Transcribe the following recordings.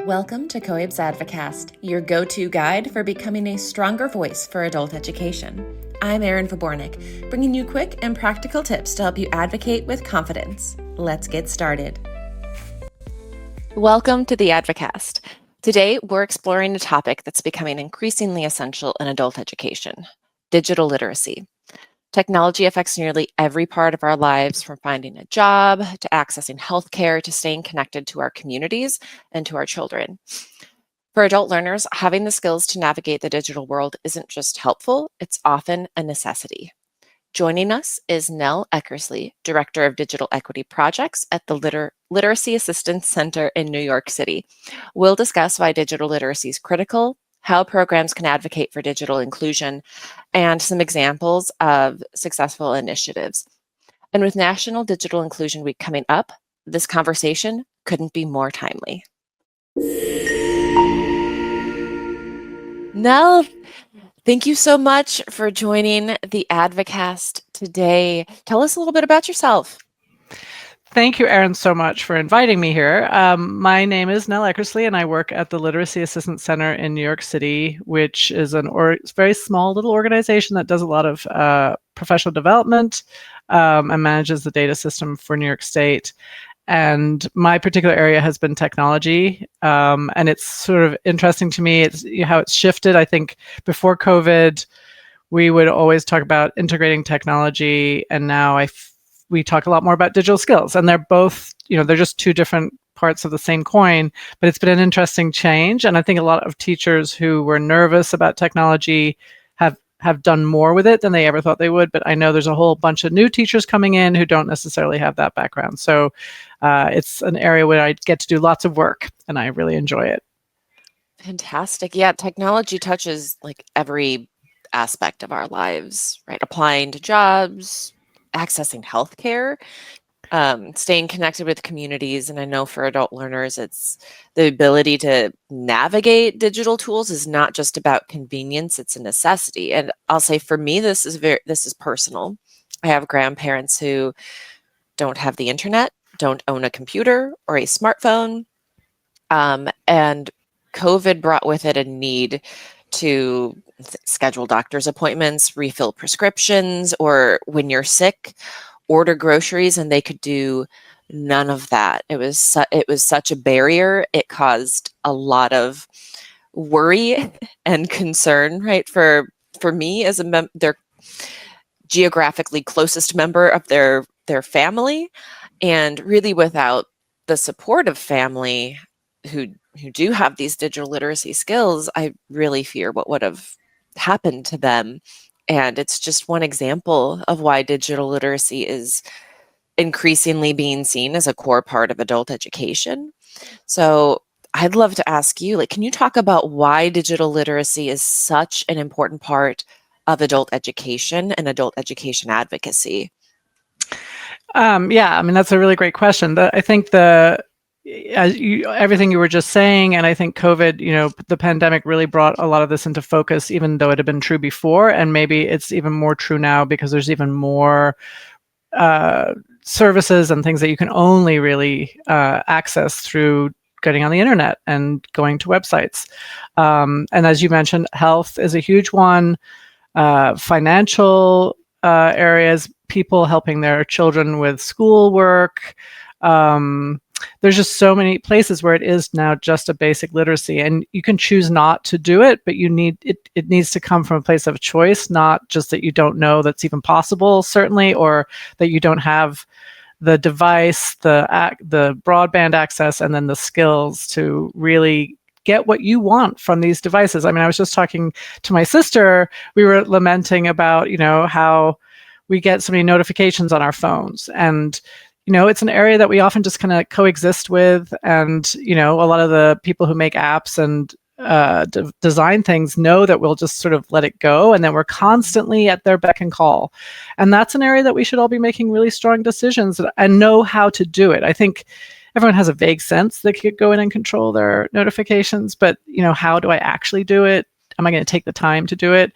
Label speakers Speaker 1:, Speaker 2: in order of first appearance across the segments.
Speaker 1: Welcome to COABE's Advocast, your go-to guide for becoming a stronger voice for adult education. I'm Erin Fabornik, bringing you quick and practical tips to help you advocate with confidence. Let's get started. Welcome to the Advocast. Today, we're exploring a topic that's becoming increasingly essential in adult education: digital literacy. Technology affects nearly every part of our lives, from finding a job, to accessing healthcare, to staying connected to our communities and to our children. For adult learners, having the skills to navigate the digital world isn't just helpful, it's often a necessity. Joining us is Nell Eckersley, Director of Digital Equity Projects at the Literacy Assistance Center in New York City. We'll discuss why digital literacy is critical, how programs can advocate for digital inclusion, and some examples of successful initiatives. And with National Digital Inclusion Week coming up, this conversation couldn't be more timely. Nell, thank you so much for joining the Advocast today. Tell us a little bit about yourself.
Speaker 2: Thank you, Erin, so much for inviting me here. My name is Nell Eckersley, and I work at the Literacy Assistance Center in New York City, which is a very small little organization that does a lot of professional development and manages the data system for New York State. And my particular area has been technology, and it's sort of interesting to me how it's shifted. I think before COVID, we would always talk about integrating technology, and now we talk a lot more about digital skills, and they're both, they're just two different parts of the same coin, but it's been an interesting change. And I think a lot of teachers who were nervous about technology have done more with it than they ever thought they would. But I know there's a whole bunch of new teachers coming in who don't necessarily have that background. So it's an area where I get to do lots of work, and I really enjoy it.
Speaker 1: Fantastic. Yeah, technology touches like every aspect of our lives, right? Applying to jobs, accessing healthcare, staying connected with communities. And I know for adult learners, it's the ability to navigate digital tools is not just about convenience, it's a necessity. And I'll say for me, this is personal. I have grandparents who don't have the internet, don't own a computer or a smartphone. And COVID brought with it a need to schedule doctor's appointments, refill prescriptions, or when you're sick, order groceries, and they could do none of that. It was such a barrier. It caused a lot of worry and concern, right? For me as their geographically closest member of their family, and really without the support of family who do have these digital literacy skills, I really fear what would have happened to them. And it's just one example of why digital literacy is increasingly being seen as a core part of adult education. So I'd love to ask you, can you talk about why digital literacy is such an important part of adult education and adult education advocacy?
Speaker 2: Yeah, that's a really great question. I think everything you were just saying, and I think COVID, the pandemic really brought a lot of this into focus, even though it had been true before, and maybe it's even more true now because there's even more services and things that you can only really access through getting on the internet and going to websites. And as you mentioned, health is a huge one. Financial areas, people helping their children with schoolwork. There's just so many places where it is now just a basic literacy, and you can choose not to do it, but it needs to come from a place of choice, not just that you don't know that's even possible, certainly, or that you don't have the device, the broadband access, and then the skills to really get what you want from these devices. I was just talking to my sister. We were lamenting about, how we get so many notifications on our phones, and it's an area that we often just kind of coexist with. And, a lot of the people who make apps and design things know that we'll just sort of let it go. And then we're constantly at their beck and call. And that's an area that we should all be making really strong decisions and know how to do it. I think everyone has a vague sense they could go in and control their notifications, but, how do I actually do it? Am I going to take the time to do it?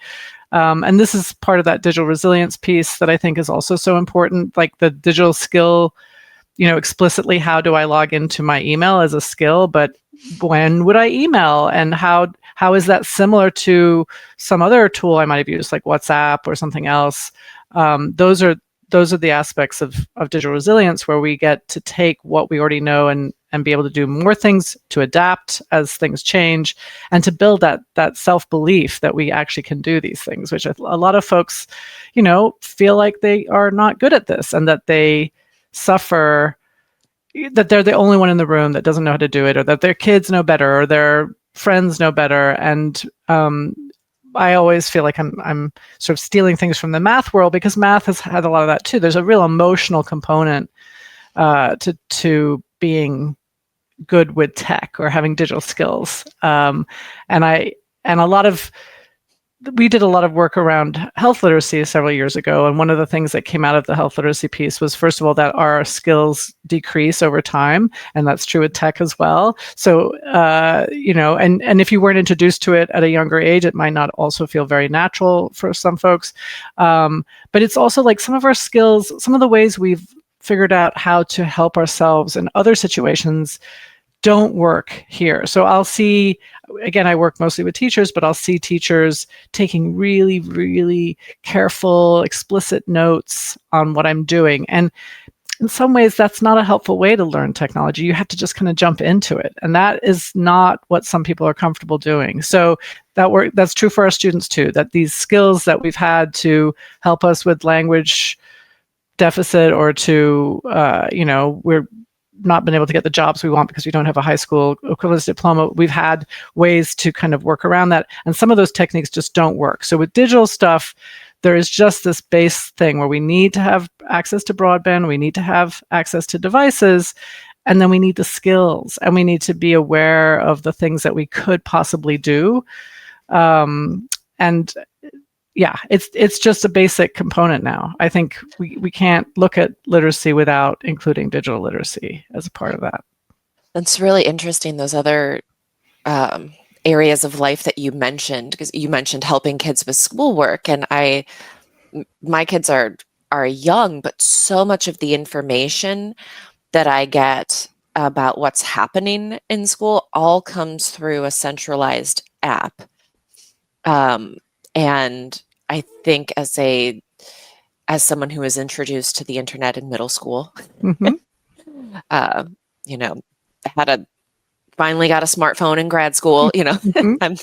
Speaker 2: And this is part of that digital resilience piece that I think is also so important, like the digital skill, explicitly, how do I log into my email as a skill, but when would I email, and how is that similar to some other tool I might have used, like WhatsApp or something else? Those are the aspects of digital resilience where we get to take what we already know and be able to do more things, to adapt as things change, and to build that self-belief that we actually can do these things, which a lot of folks, feel like they are not good at this, and that they suffer, that they're the only one in the room that doesn't know how to do it, or that their kids know better, or their friends know better. And I always feel like I'm sort of stealing things from the math world, because math has had a lot of that too. There's a real emotional component to being good with tech or having digital skills. And a lot of we did a lot of work around health literacy several years ago. And one of the things that came out of the health literacy piece was, first of all, that our skills decrease over time. And that's true with tech as well. So, and if you weren't introduced to it at a younger age, it might not also feel very natural for some folks. But it's also like some of our skills, some of the ways we've figured out how to help ourselves in other situations don't work here. So I'll see, again, I work mostly with teachers, but I'll see teachers taking really, really careful, explicit notes on what I'm doing. And in some ways, that's not a helpful way to learn technology. You have to just kind of jump into it. And that is not what some people are comfortable doing. So that's true for our students too, that these skills that we've had to help us with language deficit, or to, we're not been able to get the jobs we want because we don't have a high school equivalence diploma. We've had ways to kind of work around that. And some of those techniques just don't work. So with digital stuff, there is just this base thing where we need to have access to broadband, we need to have access to devices, and then we need the skills, and we need to be aware of the things that we could possibly do. And yeah, it's just a basic component now. I think we can't look at literacy without including digital literacy as a part of that.
Speaker 1: That's really interesting, those other areas of life that you mentioned, because you mentioned helping kids with schoolwork. And my kids are young, but so much of the information that I get about what's happening in school all comes through a centralized app. And I think as someone who was introduced to the internet in middle school,
Speaker 2: mm-hmm.
Speaker 1: Finally got a smartphone in grad school,
Speaker 2: Mm-hmm.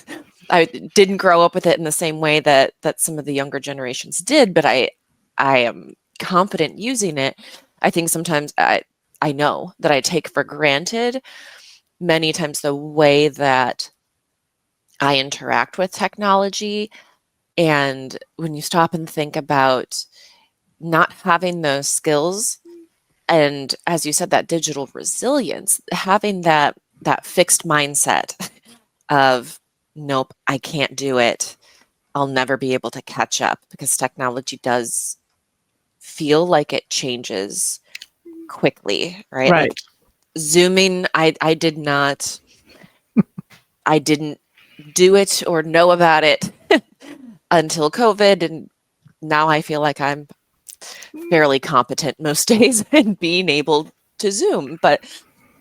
Speaker 1: I didn't grow up with it in the same way that some of the younger generations did, but I am confident using it. I think sometimes I know that I take for granted many times the way that I interact with technology. And when you stop and think about not having those skills, and as you said, that digital resilience, having that fixed mindset of, nope, I can't do it, I'll never be able to catch up, because technology does feel like it changes quickly, right?
Speaker 2: Right.
Speaker 1: Like Zooming, I didn't do it or know about it until COVID, and now I feel like I'm fairly competent most days in being able to Zoom. But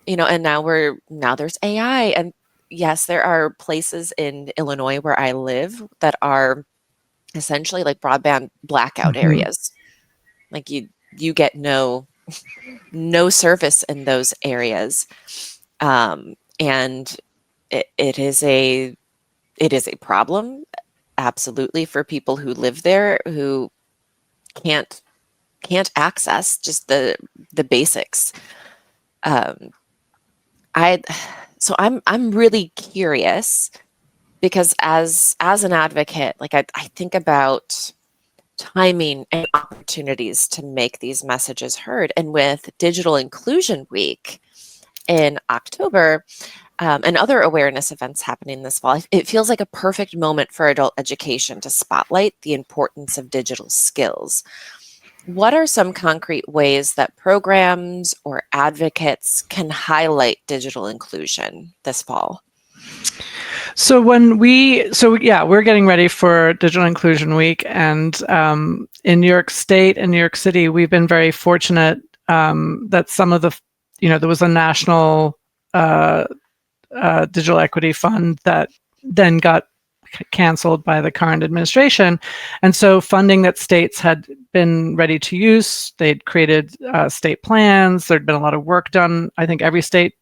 Speaker 1: and now there's AI, and yes, there are places in Illinois where I live that are essentially like broadband blackout
Speaker 2: mm-hmm.
Speaker 1: areas. Like you get no service in those areas, and it is a problem, absolutely, for people who live there who can't access just the basics. So I'm really curious, because as an advocate, like I think about timing and opportunities to make these messages heard. And with Digital Inclusion Week in October, and other awareness events happening this fall, it feels like a perfect moment for adult education to spotlight the importance of digital skills. What are some concrete ways that programs or advocates can highlight digital inclusion this fall?
Speaker 2: So we're getting ready for Digital Inclusion Week, and in New York State and New York City, we've been very fortunate that some of the, there was a national digital equity fund that then got canceled by the current administration. And so funding that states had been ready to use, they'd created state plans. There'd been a lot of work done. I think every state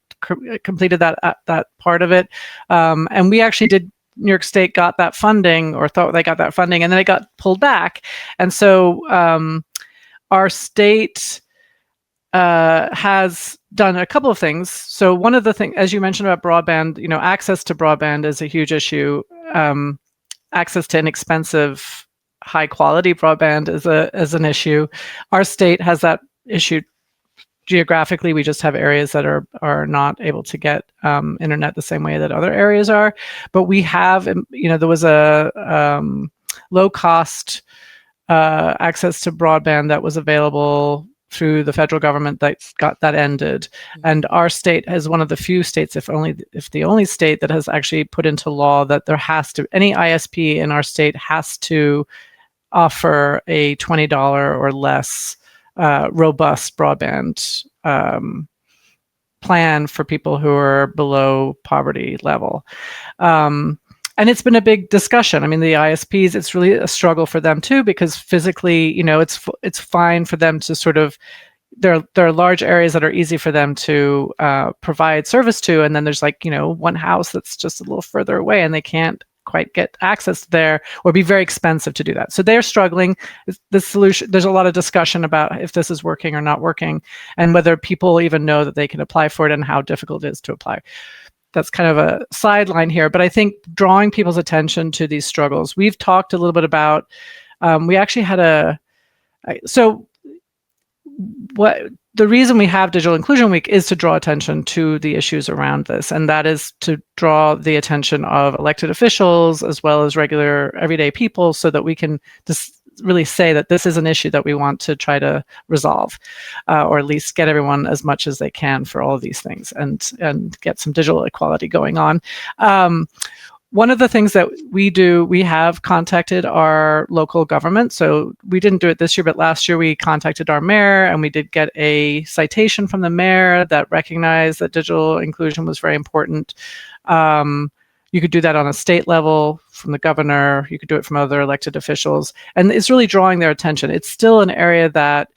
Speaker 2: completed that part of it. And we actually did, New York State got that funding, or thought they got that funding, and then it got pulled back. And so our state has done a couple of things. So one of the things, as you mentioned about broadband, access to broadband is a huge issue. Access to inexpensive, high quality broadband is an issue. Our state has that issue geographically. We just have areas that are not able to get internet the same way that other areas are. But we have, there was a low cost access to broadband that was available through the federal government that ended. And our state is one of the few states, if the only state, that has actually put into law that any ISP in our state has to offer a $20 or less robust broadband plan for people who are below poverty level. And it's been a big discussion. I mean, the ISPs, it's really a struggle for them too, because physically, it's fine for them to sort of, there are large areas that are easy for them to provide service to, and then there's one house that's just a little further away, and they can't quite get access there, or be very expensive to do that. So they're struggling. The solution, there's a lot of discussion about if this is working or not working, and whether people even know that they can apply for it, and how difficult it is to apply. That's kind of a sideline here, but I think drawing people's attention to these struggles. We've talked a little bit about, we actually had the reason we have Digital Inclusion Week is to draw attention to the issues around this, and that is to draw the attention of elected officials as well as regular everyday people, so that we can just really say that this is an issue that we want to try to resolve, or at least get everyone as much as they can for all of these things, and get some digital equality going on. One of the things that we do, we have contacted our local government. So we didn't do it this year, but last year we contacted our mayor, and we did get a citation from the mayor that recognized that digital inclusion was very important. You could do that on a state level from the governor. You could do it from other elected officials. And it's really drawing their attention. It's still an area that,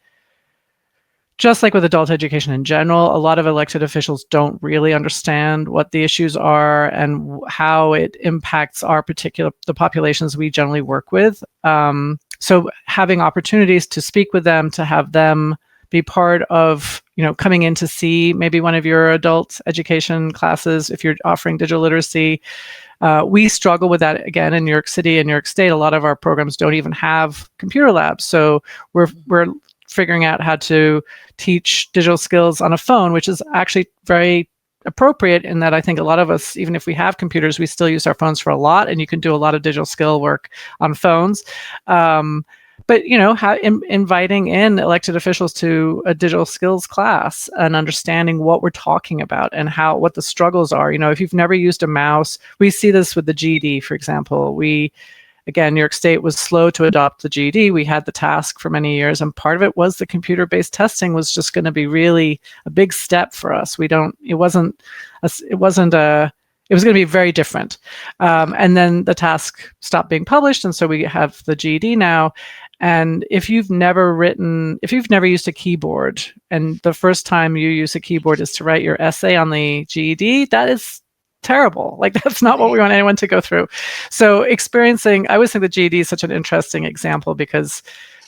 Speaker 2: just like with adult education in general, a lot of elected officials don't really understand what the issues are and how it impacts the populations we generally work with. So having opportunities to speak with them, to have them be part of, coming in to see maybe one of your adult education classes, if you're offering digital literacy. We struggle with that, again, in New York City and New York State. A lot of our programs don't even have computer labs. So we're figuring out how to teach digital skills on a phone, which is actually very appropriate, in that I think a lot of us, even if we have computers, we still use our phones for a lot, and you can do a lot of digital skill work on phones. But inviting in elected officials to a digital skills class and understanding what we're talking about and what the struggles are. If you've never used a mouse, we see this with the GED, for example. Again, New York State was slow to adopt the GED. We had the task for many years, and part of it was the computer-based testing was just going to be really a big step for us. It was going to be very different. And then the task stopped being published, and so we have the GED now. And if you've never used a keyboard, and the first time you use a keyboard is to write your essay on the GED, that is terrible. That's not what we want anyone to go through. So I always think the GED is such an interesting example, because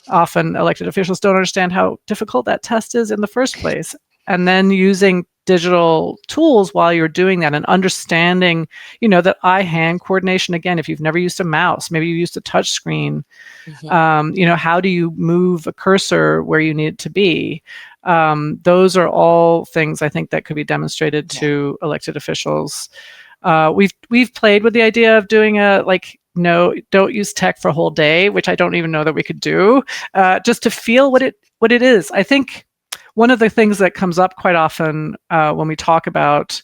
Speaker 2: often elected officials don't understand how difficult that test is in the first place. And then using digital tools while you're doing that, and understanding, that eye-hand coordination, again, if you've never used a mouse, maybe you used a touch screen, how do you move a cursor where you need it to be? Those are all things I think that could be demonstrated to elected officials. We've played with the idea of doing no, don't use tech for a whole day, which I don't even know that we could do, just to feel what it is. I think one of the things that comes up quite often when we talk about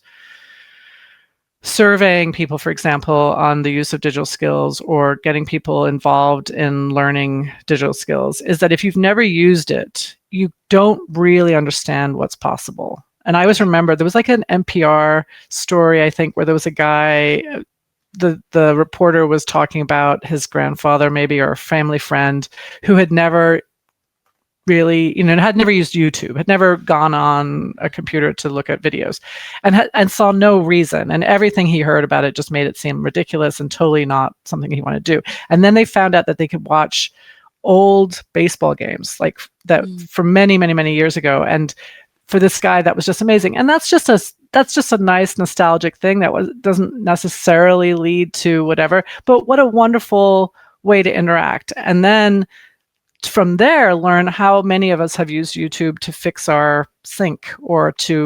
Speaker 2: surveying people, for example, on the use of digital skills, or getting people involved in learning digital skills, is that if you've never used it, you don't really understand what's possible. And I always remember there was like an NPR story, I think, where there was a guy, the reporter was talking about his grandfather, maybe, or a family friend who had never really, had never used YouTube, had never gone on a computer to look at videos, and saw no reason. And everything he heard about it just made it seem ridiculous and totally not something he wanted to do. And then they found out that they could watch old baseball games like that from many, many, many years ago. And for this guy, that was just amazing. And that's just a nice nostalgic thing that doesn't necessarily lead to whatever, but what a wonderful way to interact. And then from there, learn how many of us have used YouTube to fix our sink or to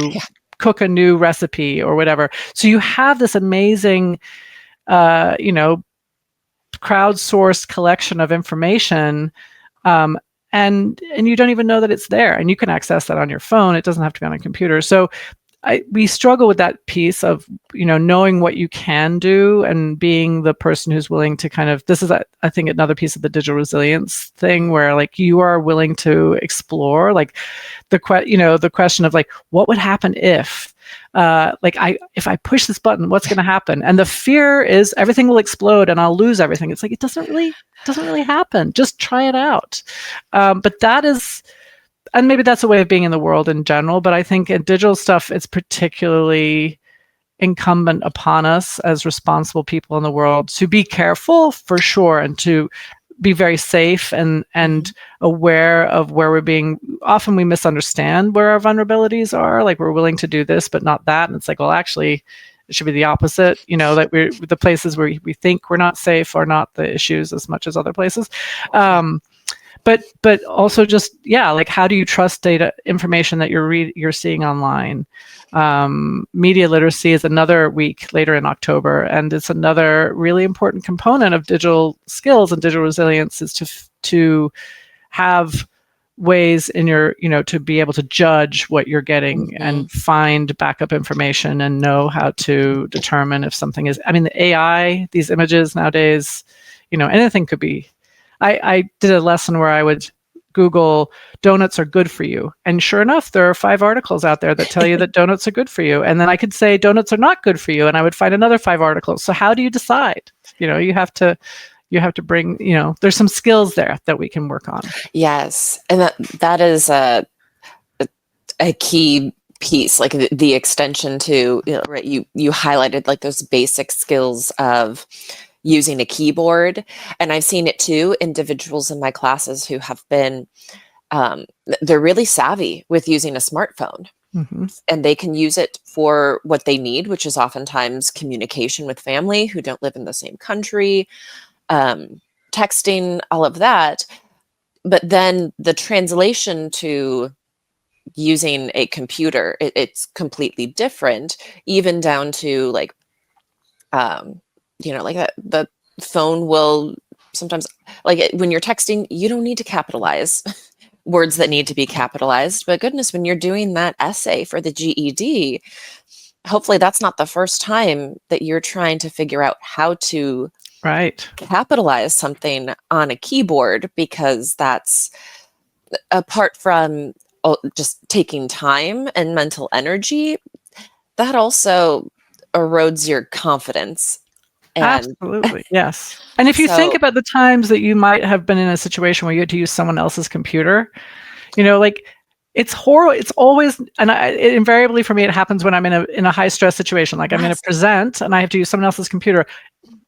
Speaker 2: cook a new recipe or whatever. So you have this amazing, crowdsourced collection of information, and you don't even know that it's there, and you can access that on your phone. It doesn't have to be on a computer. So we struggle with that piece of, knowing what you can do and being the person who's willing to kind of, this is, I think, another piece of the digital resilience thing where like you are willing to explore like the question of like, what would happen if, if I push this button, what's going to happen? And the fear is everything will explode and I'll lose everything. It's like, it doesn't really happen. Just try it out. But that is, and maybe that's a way of being in the world in general, but I think in digital stuff, it's particularly incumbent upon us as responsible people in the world to be careful for sure, and to be very safe and aware of where we're being. Often we misunderstand where our vulnerabilities are. Like we're willing to do this, but not that. And it's like, well, actually, it should be the opposite. That we're the places where we think we're not safe are not the issues as much as other places. But also just, like, how do you trust data information that you're seeing online? Media literacy is another week later in October, and it's another really important component of digital skills and digital resilience is to have ways in your, to be able to judge what you're getting and find backup information and know how to determine if something is, the AI, these images nowadays, anything could be. I did a lesson where I would Google donuts are good for you. And sure enough, there are 5 articles out there that tell you that donuts are good for you. And then I could say donuts are not good for you. And I would find another 5 articles. So how do you decide? You have to bring, there's some skills there that we can work on.
Speaker 1: Yes. And that is a key piece, like the extension to, right, you highlighted like those basic skills of using a keyboard. And I've seen it too, individuals in my classes who have been, they're really savvy with using a smartphone. And they can use it for what they need, which is oftentimes communication with family who don't live in the same country, texting, all of that. But then the translation to using a computer, it's completely different, even down to like, the phone will sometimes, like when you're texting, you don't need to capitalize words that need to be capitalized. But goodness, when you're doing that essay for the GED, hopefully that's not the first time that you're trying to figure out how to capitalize something on a keyboard, because that's, apart from just taking time and mental energy, that also erodes your confidence.
Speaker 2: Absolutely, yes. And if you think about the times that you might have been in a situation where you had to use someone else's computer, it's horrible. It's always, and invariably for me, it happens when I'm in a high stress situation. Like I'm going to present and I have to use someone else's computer.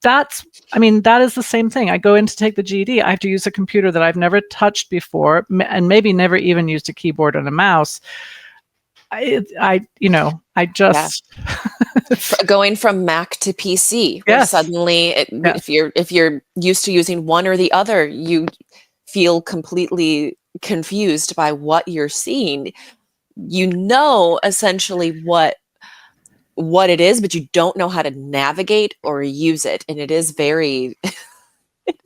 Speaker 2: That is the same thing. I go in to take the GED. I have to use a computer that I've never touched before, and maybe never even used a keyboard and a mouse.
Speaker 1: Going from Mac to PC, where suddenly if you're used to using one or the other, you feel completely confused by what you're seeing. Essentially what it is, but you don't know how to navigate or use it, and it is very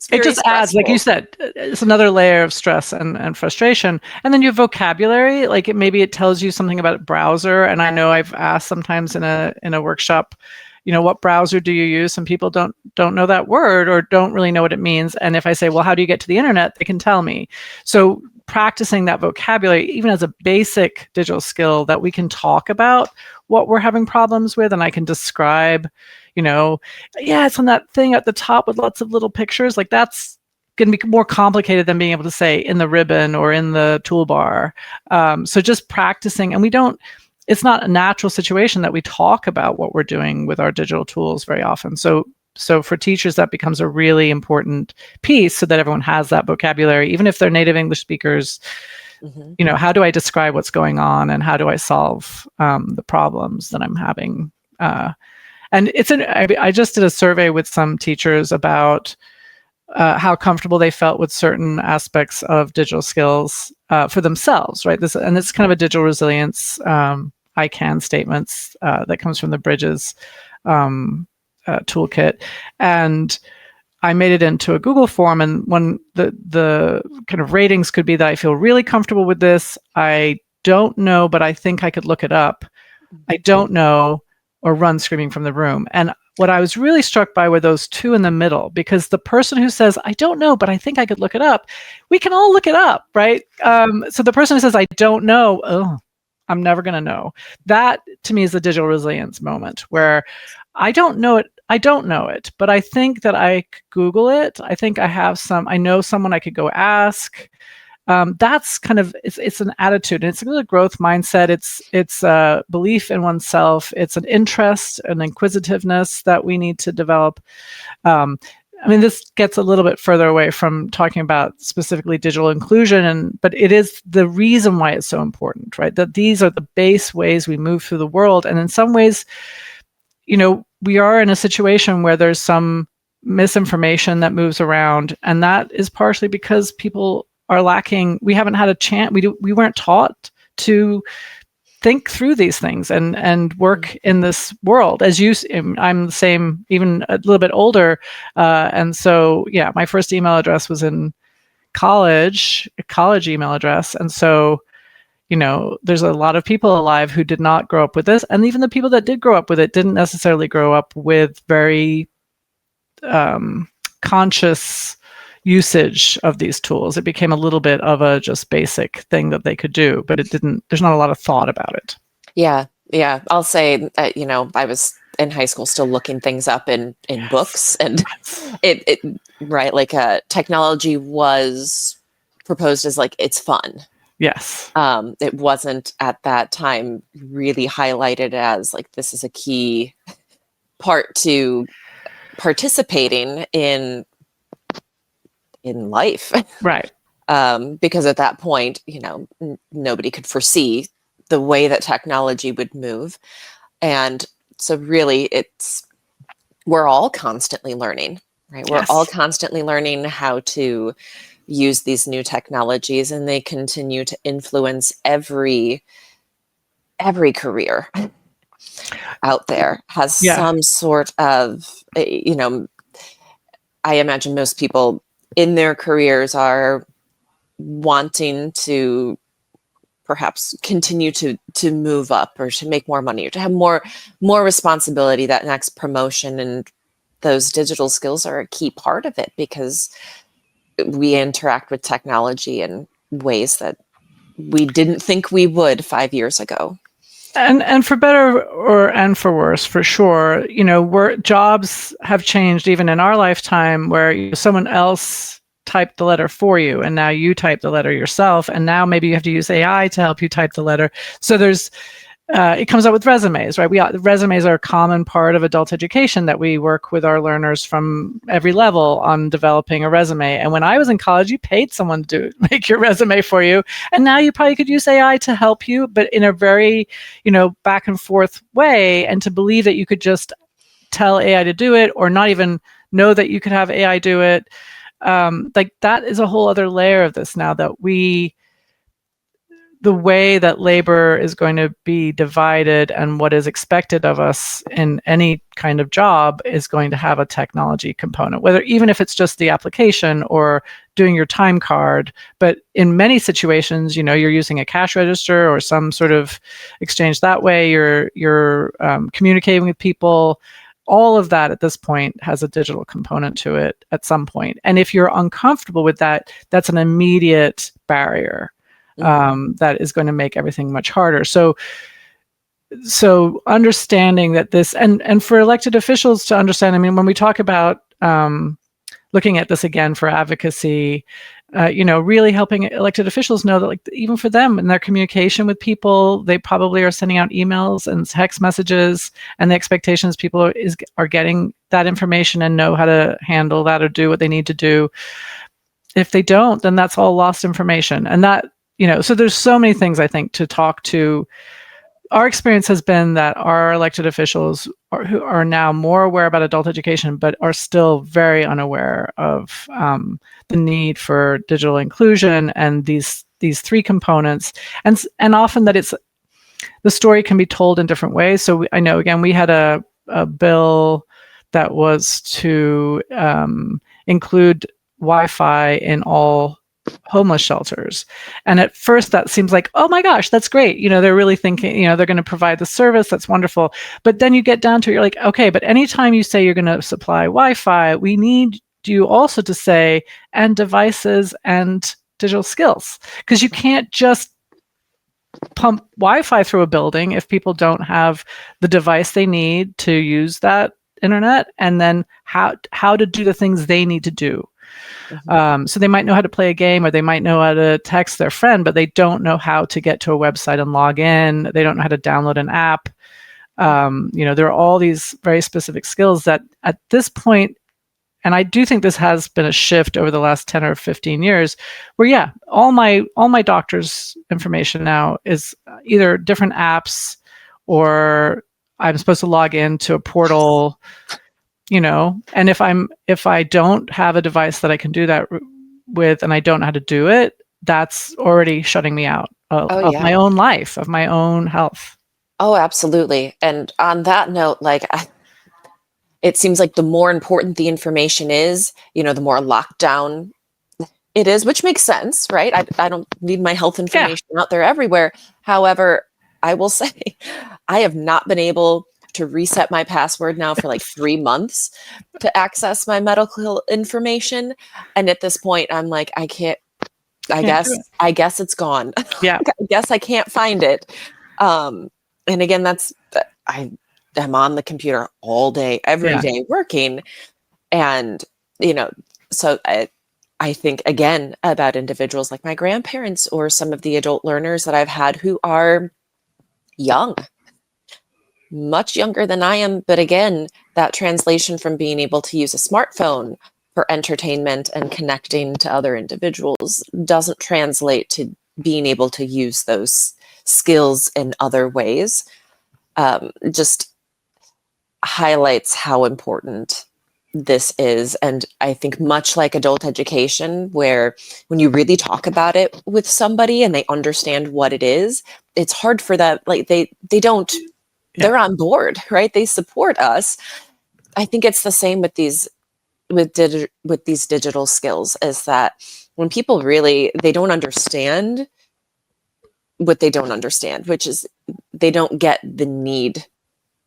Speaker 1: it just stressful.
Speaker 2: Adds, like you said, it's another layer of stress and frustration. And then you have vocabulary, like maybe it tells you something about a browser. And I know I've asked sometimes in a workshop, what browser do you use? Some people don't know that word or don't really know what it means. And if I say, well, how do you get to the internet? They can tell me. So practicing that vocabulary, even as a basic digital skill, that we can talk about what we're having problems with, and I can describe, yeah, it's on that thing at the top with lots of little pictures. Like, that's going to be more complicated than being able to say in the ribbon or in the toolbar. So just practicing, and it's not a natural situation that we talk about what we're doing with our digital tools very often. So for teachers, that becomes a really important piece, so that everyone has that vocabulary, even if they're native English speakers. How do I describe what's going on, and how do I solve the problems that I'm having? And I just did a survey with some teachers about how comfortable they felt with certain aspects of digital skills for themselves, right? And it's kind of a digital resilience I can statements that comes from the Bridges toolkit. And I made it into a Google form, and one the kind of ratings could be that I feel really comfortable with this. I don't know, but I think I could look it up. I don't know, or run screaming from the room. And what I was really struck by were those two in the middle, because the person who says, I don't know, but I think I could look it up, we can all look it up, right? So the person who says, I don't know, oh, I'm never going to know. That, to me, is the digital resilience moment, where I don't know it, but I think that I could Google it. I think I know someone I could go ask. That's kind of, it's an attitude, and it's a growth mindset. It's a belief in oneself. It's an interest, an inquisitiveness that we need to develop. This gets a little bit further away from talking about specifically digital inclusion, but it is the reason why it's so important, right? That these are the base ways we move through the world. And in some ways, we are in a situation where there's some misinformation that moves around, and that is partially because people are lacking. We haven't had a chance. We weren't taught to think through these things and work in this world. I'm the same, even a little bit older, and so yeah, my first email address was in college, a college email address, and so there's a lot of people alive who did not grow up with this, and even the people that did grow up with it didn't necessarily grow up with very conscious usage of these tools. It became a little bit of a just basic thing that they could do, but there's not a lot of thought about it.
Speaker 1: Yeah. I'll say, I was in high school still looking things up in books, and it right, like technology was proposed as like, it's fun.
Speaker 2: Yes.
Speaker 1: It wasn't at that time really highlighted as like, this is a key part to participating in life.
Speaker 2: Right.
Speaker 1: Because at that point, nobody could foresee the way that technology would move. And so really we're all constantly learning, right? We're all constantly learning how to use these new technologies, and they continue to influence every career out there has some sort of, I imagine most people in their careers are wanting to perhaps continue to move up, or to make more money, or to have more responsibility, that next promotion. And those digital skills are a key part of it, because we interact with technology in ways that we didn't think we would 5 years ago.
Speaker 2: And for better and for worse, for sure, jobs have changed even in our lifetime, where someone else typed the letter for you, and now you type the letter yourself, and now maybe you have to use AI to help you type the letter. So there's it comes up with resumes, right? Resumes are a common part of adult education, that we work with our learners from every level on developing a resume. And when I was in college, you paid someone to make your resume for you. And now you probably could use AI to help you, but in a very, back and forth way. And to believe that you could just tell AI to do it, or not even know that you could have AI do it. Like, that is a whole other layer of this now, that the way that labor is going to be divided, and what is expected of us in any kind of job, is going to have a technology component, even if it's just the application or doing your time card. But in many situations, you're using a cash register or some sort of exchange that way. You're communicating with people. all of that at this point has a digital component to it at some point. And if you're uncomfortable with that, that's an immediate barrier that is going to make everything much harder. So understanding that this, and for elected officials to understand, I mean, when we talk about looking at this again for advocacy, really helping elected officials know that, like, even for them in their communication with people, they probably are sending out emails and text messages, and the expectations people are getting that information and know how to handle that or do what they need to do. If they don't, then that's all lost information. And that, so there's so many things I think to talk to. Our experience has been that our elected officials who are now more aware about adult education, but are still very unaware of the need for digital inclusion and these three components, and often that the story can be told in different ways. So I know, again, we had a bill that was to include Wi-Fi in all homeless shelters. And at first that seems like, oh my gosh, that's great. They're really thinking, they're going to provide the service. That's wonderful. But then you get down to it, you're like, okay, but anytime you say you're going to supply Wi-Fi, we need you also to say, and devices and digital skills, because you can't just pump Wi-Fi through a building if people don't have the device they need to use that internet, and then how to do the things they need to do. So they might know how to play a game, or they might know how to text their friend, but they don't know how to get to a website and log in. They don't know how to download an app. There are all these very specific skills that at this point, and I do think this has been a shift over the last 10 or 15 years, where all my doctor's information now is either different apps, or I'm supposed to log into a portal. And if I don't have a device that I can do that with, and I don't know how to do it, that's already shutting me out of my own life, of my own health.
Speaker 1: Oh, absolutely. And on that note, it seems like the more important the information is, the more locked down it is, which makes sense, right? I don't need my health information out there everywhere. However, I will say I have not been able to reset my password now for 3 months to access my medical information. And at this point, I'm like, I guess it's gone.
Speaker 2: Yeah.
Speaker 1: I guess I can't find it. And again, I'm on the computer all day, every day working. And, so I think, again, about individuals like my grandparents or some of the adult learners that I've had who are young, much younger than I am. But again, that translation from being able to use a smartphone for entertainment and connecting to other individuals doesn't translate to being able to use those skills in other ways. Just highlights how important this is. And I think much like adult education, where when you really talk about it with somebody and they understand what it is, it's hard for that. They're on board, right? They support us. I think it's the same with these digital skills, is that when people they don't understand what they don't understand, which is they don't get the need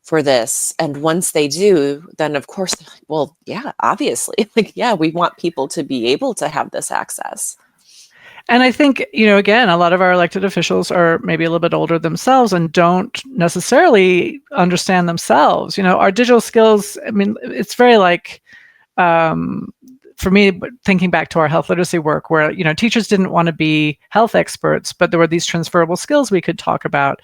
Speaker 1: for this. And once they do, then of course, well, yeah, obviously, we want people to be able to have this access.
Speaker 2: And I think, again, a lot of our elected officials are maybe a little bit older themselves and don't necessarily understand themselves. Our digital skills, I mean, it's very for me, thinking back to our health literacy work, where, teachers didn't want to be health experts, but there were these transferable skills we could talk about.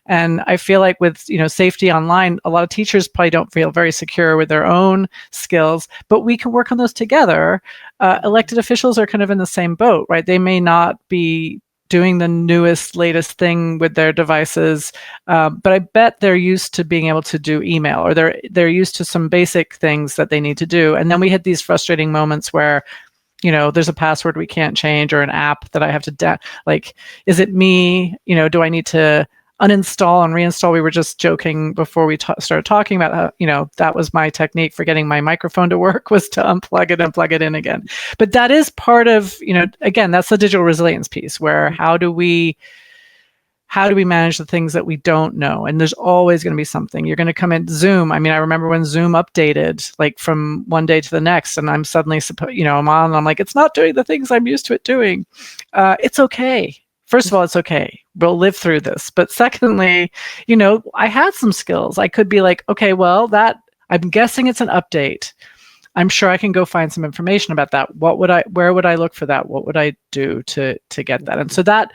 Speaker 2: And I feel like with, safety online, a lot of teachers probably don't feel very secure with their own skills, but we can work on those together. Elected officials are kind of in the same boat, right? They may not be doing the newest, latest thing with their devices, but I bet they're used to being able to do email, or they're used to some basic things that they need to do. And then we had these frustrating moments where, there's a password we can't change, or an app that I have to is it me? Do I need to uninstall and reinstall? We were just joking before we started talking about how, that was my technique for getting my microphone to work, was to unplug it and plug it in again. But that is part of, again, that's the digital resilience piece, where how do we how do we manage the things that we don't know? And there's always going to be something. You're going to come in Zoom. I mean, I remember when Zoom updated like from one day to the next, and I'm suddenly I'm on and I'm like, it's not doing the things I'm used to it doing. It's okay. First of all, it's okay. We'll live through this. But secondly, I had some skills. I could be like, okay, well, I'm guessing it's an update. I'm sure I can go find some information about that. Where would I look for that? What would I do to get that? And so that,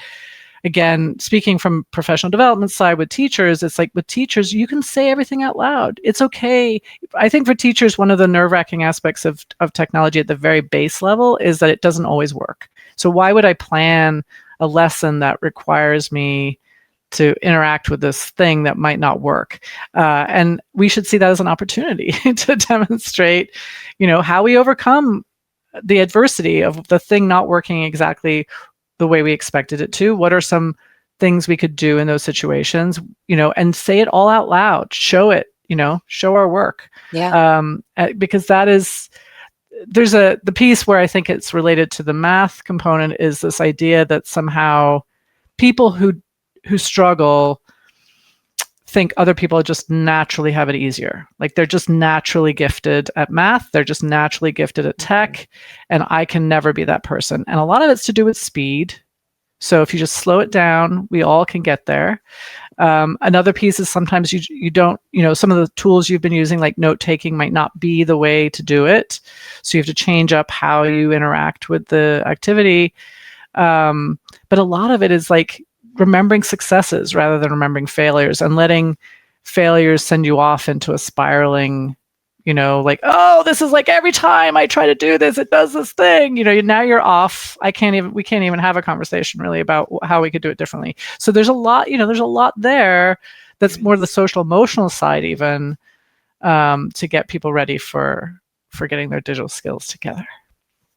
Speaker 2: again, speaking from professional development side with teachers, it's like with teachers, you can say everything out loud. It's okay. I think for teachers, one of the nerve-wracking aspects of technology at the very base level is that it doesn't always work. So why would I plan a lesson that requires me to interact with this thing that might not work? And we should see that as an opportunity to demonstrate, how we overcome the adversity of the thing not working exactly the way we expected it to. What are some things we could do in those situations, and say it all out loud, show it, show our work.
Speaker 1: Yeah.
Speaker 2: Because there's the piece where I think it's related to the math component is this idea that somehow people who struggle think other people just naturally have it easier. Like they're just naturally gifted at math. They're just naturally gifted at tech. And I can never be that person. And a lot of it's to do with speed. So if you just slow it down, we all can get there. Another piece is sometimes you don't, some of the tools you've been using, like note taking, might not be the way to do it. So you have to change up how you interact with the activity. But a lot of it is like remembering successes rather than remembering failures, and letting failures send you off into a spiraling, like, oh, this is like every time I try to do this, it does this thing, now you're off. We can't even have a conversation really about how we could do it differently. So there's a lot, there that's more the social emotional side even, to get people ready for getting their digital skills together.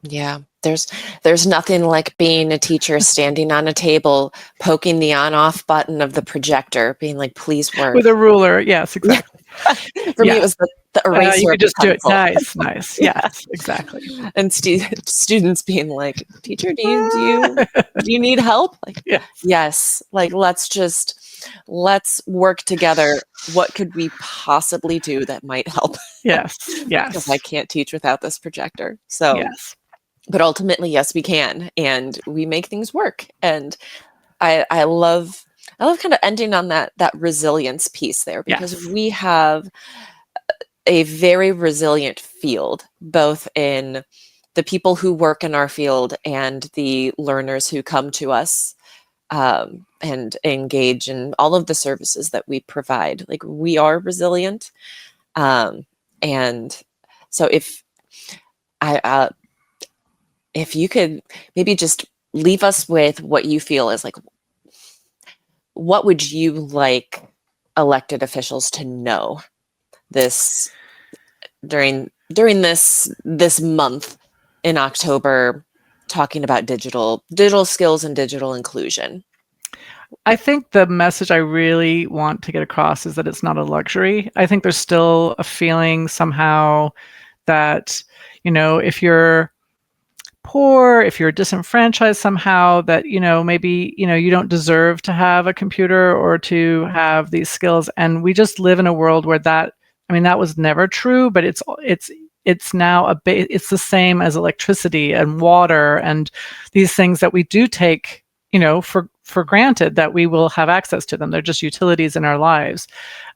Speaker 1: Yeah, there's nothing like being a teacher standing on a table, poking the on-off button of the projector, being like, please work.
Speaker 2: With a ruler, yes, exactly.
Speaker 1: For me, it was the eraser.
Speaker 2: You could just do it. Nice.
Speaker 1: Yeah.
Speaker 2: Yes, exactly.
Speaker 1: And students being like, teacher, do you need help? Like, yes. Like, let's work together. What could we possibly do that might help?
Speaker 2: Yes.
Speaker 1: Because I can't teach without this projector. So
Speaker 2: yes.
Speaker 1: But ultimately, yes, we can, and we make things work. And I love kind of ending on that resilience piece there, because we have a very resilient field, both in the people who work in our field and the learners who come to us and engage in all of the services that we provide. Like, we are resilient. And so if you could maybe just leave us with what you feel is like, what would you like elected officials to know this during this month in October, talking about digital skills and digital inclusion?
Speaker 2: I think the message I really want to get across is that it's not a luxury. I think there's still a feeling somehow that, if you're poor, if you're disenfranchised somehow, that, maybe, you don't deserve to have a computer or to have these skills. And we just live in a world where that was never true, but it's now it's the same as electricity and water and these things that we do take, for granted that we will have access to them. They're just utilities in our lives.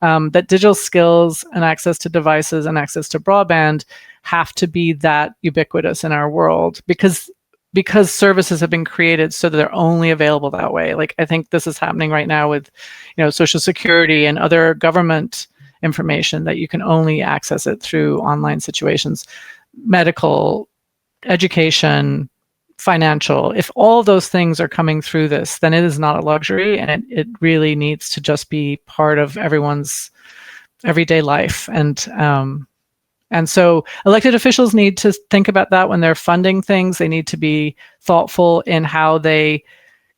Speaker 2: That digital skills and access to devices and access to broadband have to be that ubiquitous in our world, because services have been created so that they're only available that way. Like, I think this is happening right now with, Social Security and other government information, that you can only access it through online situations, medical, education, financial. If all those things are coming through this, then it is not a luxury, and it really needs to just be part of everyone's everyday life. And so elected officials need to think about that when they're funding things. They need to be thoughtful in how they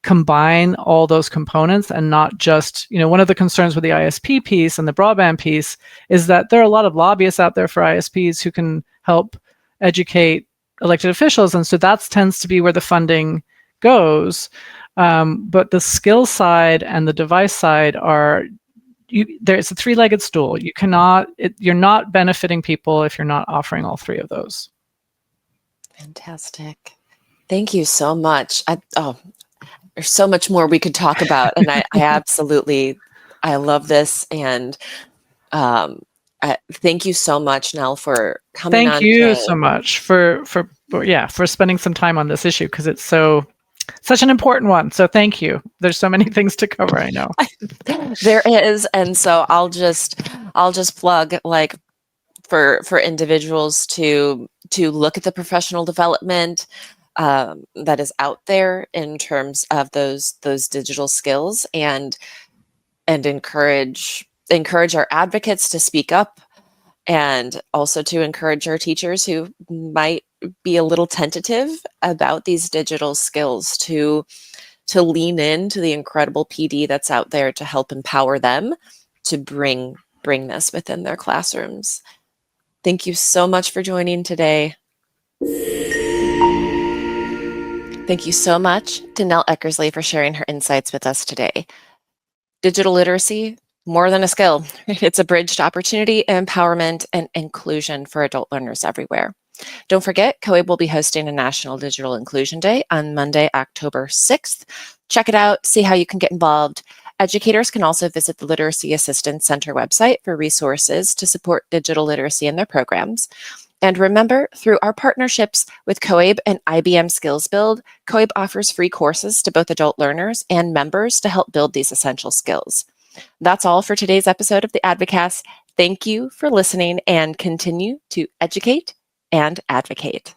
Speaker 2: combine all those components, and not just, one of the concerns with the ISP piece and the broadband piece is that there are a lot of lobbyists out there for ISPs who can help educate elected officials. And so that tends to be where the funding goes. But the skill side and the device side are, there's a three-legged stool. You're not benefiting people if you're not offering all three of those.
Speaker 1: Fantastic. Thank you so much. There's so much more we could talk about, and I absolutely, I love this, and thank you so much, Nell, for coming on.
Speaker 2: Thank you so much for spending some time on this issue, because it's such an important one. So thank you. There's so many things to cover, I know.
Speaker 1: There is, and so I'll just plug, like, for individuals to look at the professional development that is out there in terms of those digital skills, and encourage our advocates to speak up, and also to encourage our teachers who might be a little tentative about these digital skills to lean into the incredible PD that's out there to help empower them to bring this within their classrooms. Thank you so much for joining today. Thank you so much to Nell Eckersley for sharing her insights with us today. Digital literacy, more than a skill. It's a bridge to opportunity, empowerment, and inclusion for adult learners everywhere. Don't forget, COABE will be hosting a National Digital Inclusion Day on Monday, October 6th. Check it out, see how you can get involved. Educators can also visit the Literacy Assistance Center website for resources to support digital literacy in their programs. And remember, through our partnerships with COABE and IBM Skills Build, COABE offers free courses to both adult learners and members to help build these essential skills. That's all for today's episode of the Advocast. Thank you for listening, and continue to educate and advocate.